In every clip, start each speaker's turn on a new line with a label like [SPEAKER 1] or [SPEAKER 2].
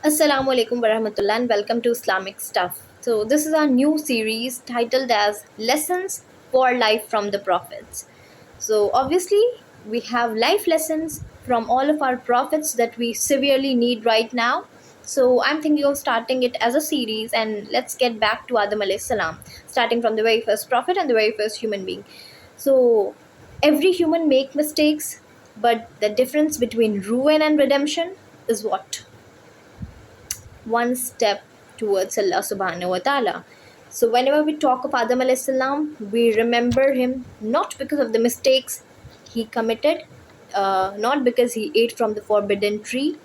[SPEAKER 1] Assalamu alaikum warahmatullah and welcome to Islamic Stuff. So this is our new series titled as Lessons for Life from the Prophets. So obviously we have life lessons from all of our prophets that we severely need right now. So I'm thinking of starting it as a series, and let's get back to Adam alayhi salam, starting from the very first prophet and the very first human being. So every human make mistakes, but the difference between ruin and redemption is what? One step towards Allah subhanahu wa ta'ala. So whenever we talk of Adam alayhi salam, we remember him not because of the mistakes he committed, not because he ate from the forbidden tree,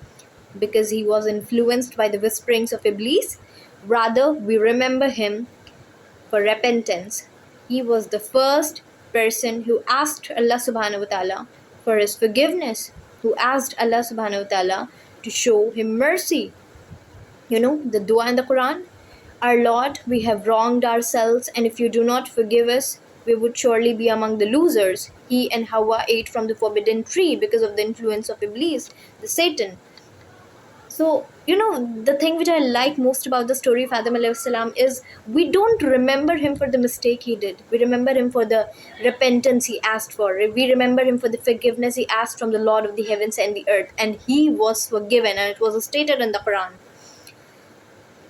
[SPEAKER 1] because he was influenced by the whisperings of Iblis. Rather, we remember him for repentance. He was the first person who asked Allah subhanahu wa ta'ala for his forgiveness, who asked Allah subhanahu wa ta'ala to show him mercy. You know, the dua in the Quran, our Lord, we have wronged ourselves, and if you do not forgive us, we would surely be among the losers. He and Hawa ate from the forbidden tree because of the influence of Iblis, the Satan. So, you know, the thing which I like most about the story of Adam alayhi salam is we don't remember him for the mistake he did. We remember him for the repentance he asked for. We remember him for the forgiveness he asked from the Lord of the heavens and the earth. And he was forgiven, and it was stated in the Quran.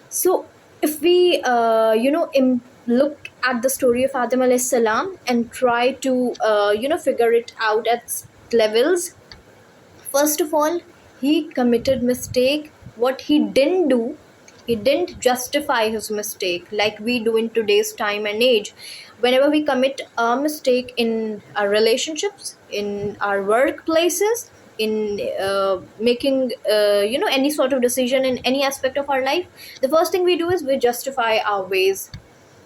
[SPEAKER 1] So, if we, look at the story of Adam alayhi salam and try to, figure it out at levels, first of all, he committed mistake. What he didn't do, he didn't justify his mistake like we do in today's time and age. Whenever we commit a mistake in our relationships, in our workplaces, in making any sort of decision in any aspect of our life, the first thing we do is we justify our ways.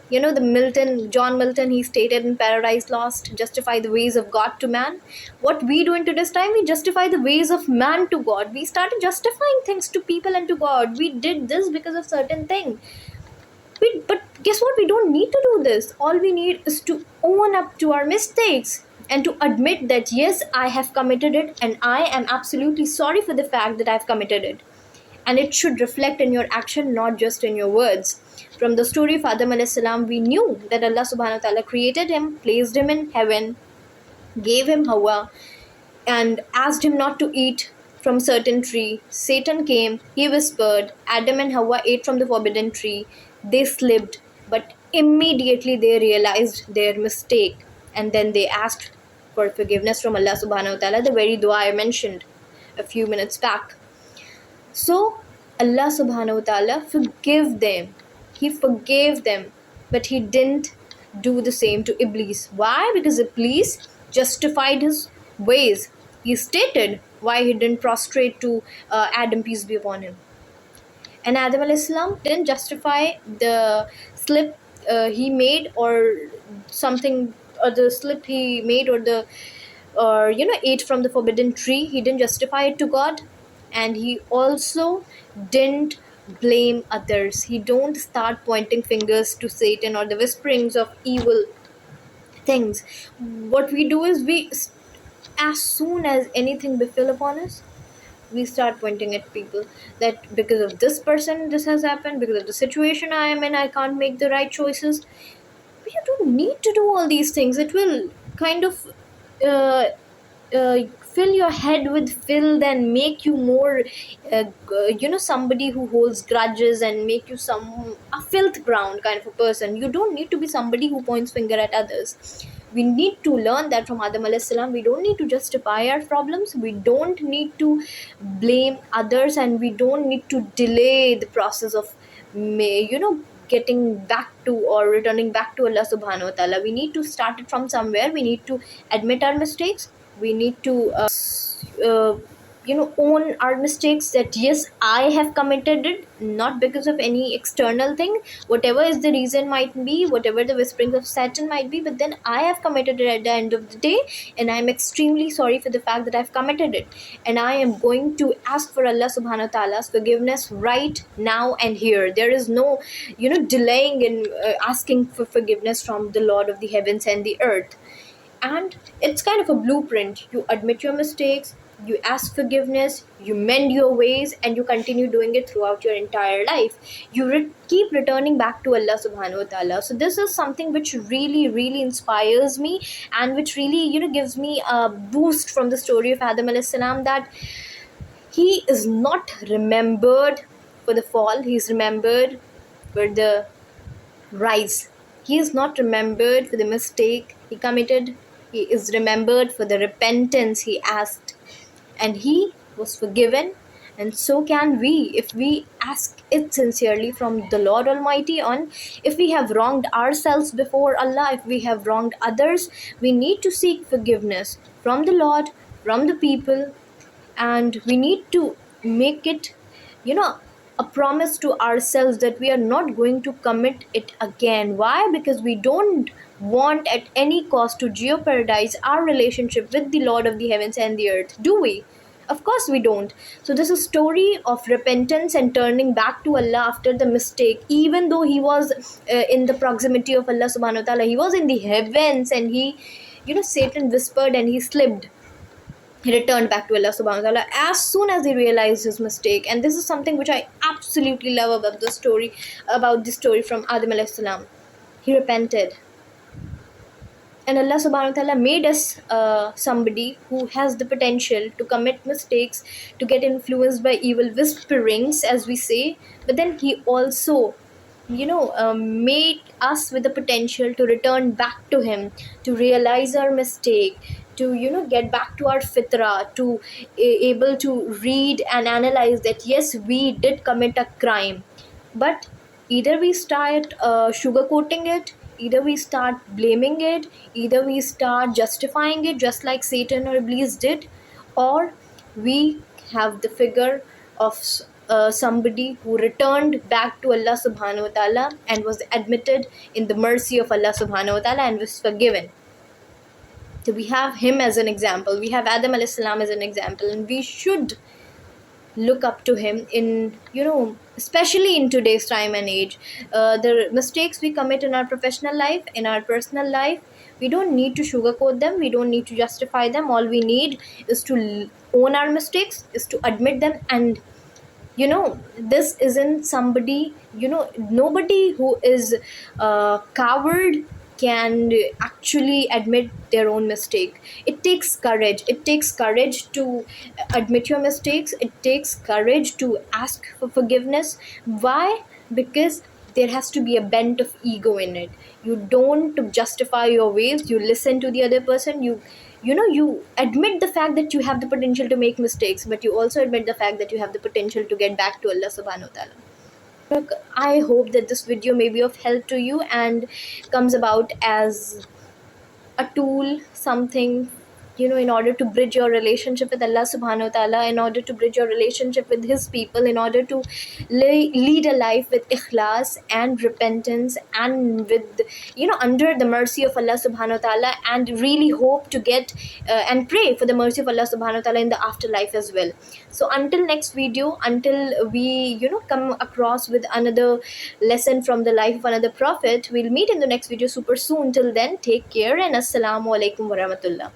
[SPEAKER 1] You know, the John Milton, he stated in Paradise Lost, justify the ways of God to man. What we do in today's time, we justify the ways of man to God. We started justifying things to people and to God. We did this because of certain thing. But guess what? We don't need to do this. All we need is to own up to our mistakes and to admit that yes, I have committed it, and I am absolutely sorry for the fact that I've committed it. And it should reflect in your action, not just in your words. From the story of Adam alayhi salam, we knew that Allah subhanahu wa ta'ala created him, placed him in heaven, gave him Hawa, and asked him not to eat from certain tree. Satan came, he whispered, Adam and Hawa ate from the forbidden tree. They slipped, but immediately they realized their mistake, and then they asked for forgiveness from Allah subhanahu wa ta'ala, the very dua I mentioned a few minutes back. So Allah subhanahu wa ta'ala forgive them. He forgave them, but he didn't do the same to Iblis. Why? Because Iblis justified his ways. He stated why he didn't prostrate to Adam, peace be upon him. And Adam alayhi salam didn't justify the slip he made, or something, or the slip he made, or the ate from the forbidden tree. He didn't justify it to God, and he also didn't blame others. He don't start pointing fingers to Satan or the whisperings of evil things. What we do is as soon as anything befell upon us, we start pointing at people, that because of this person this has happened, because of the situation I am in, I can't make the right choices. But you don't need to do all these things. It will kind of uh, fill your head with filth and make you more somebody who holds grudges, and make you a filth ground kind of a person. You don't need to be somebody who points finger at others. We need to learn that from Adam alayhi salam. We don't need to justify our problems, we don't need to blame others, and we don't need to delay the process of getting back to or returning back to Allah subhanahu wa ta'ala. We need to start it from somewhere. We need to admit our mistakes. We need to uh, own our mistakes, that yes, I have committed it, not because of any external thing, whatever is the reason might be, whatever the whisperings of Satan might be, but then I have committed it at the end of the day, and I am extremely sorry for the fact that I've committed it, and I am going to ask for Allah subhanahu wa ta'ala's forgiveness right now and here. There is no delaying in asking for forgiveness from the Lord of the heavens and the earth. And it's kind of a blueprint. You admit your mistakes, you ask forgiveness, you mend your ways, and you continue doing it throughout your entire life. You keep returning back to Allah subhanahu wa ta'ala. So this is something which really, really inspires me, and which really, gives me a boost from the story of Adam alayhi salam, that he is not remembered for the fall, he is remembered for the rise. He is not remembered for the mistake he committed, he is remembered for the repentance he asked, and he was forgiven. And so can we, if we ask it sincerely from the Lord Almighty. On if we have wronged ourselves before Allah, if we have wronged others, we need to seek forgiveness from the Lord, from the people, and we need to make it, you know a promise to ourselves that we are not going to commit it again. Why? Because we don't want at any cost to jeopardize our relationship with the Lord of the heavens and the earth, do we? Of course we don't. So this is a story of repentance and turning back to Allah after the mistake. Even though he was in the proximity of Allah subhanahu wa ta'ala, he was in the heavens, and he, Satan whispered and he slipped. He returned back to Allah subhanahu wa ta'ala as soon as he realized his mistake. And this is something which I absolutely love about the story from Adam alayhi salam. He repented. And Allah subhanahu wa ta'ala made us somebody who has the potential to commit mistakes, to get influenced by evil whisperings, as we say. But then he also, made us with the potential to return back to him, to realize our mistake, to, get back to our fitra, to able to read and analyze that yes, we did commit a crime. But either we start sugarcoating it, either we start blaming it, either we start justifying it just like Satan or Iblis did, or we have the figure of somebody who returned back to Allah subhanahu wa ta'ala and was admitted in the mercy of Allah subhanahu wa ta'ala and was forgiven. So we have him as an example, we have Adam alayhi salam as an example, and we should look up to him in, especially in today's time and age. The mistakes we commit in our professional life, in our personal life, we don't need to sugarcoat them, we don't need to justify them. All we need is to own our mistakes, is to admit them. And this isn't somebody, nobody who is coward can actually admit their own mistake. It takes courage, to admit your mistakes, it takes courage to ask for forgiveness. Why? Because there has to be a bent of ego in it. You don't justify your ways, you listen to the other person, you admit the fact that you have the potential to make mistakes, but you also admit the fact that you have the potential to get back to Allah subhanahu wa ta'ala. Look, I hope that this video may be of help to you and comes about as a tool, something, in order to bridge your relationship with Allah subhanahu wa ta'ala, in order to bridge your relationship with his people, in order to lead a life with ikhlas and repentance, and with, under the mercy of Allah subhanahu wa ta'ala, and really hope to get and pray for the mercy of Allah subhanahu wa ta'ala in the afterlife as well. So until next video, until we, come across with another lesson from the life of another prophet, we'll meet in the next video super soon. Till then, take care, and assalamu alaikum warahmatullah.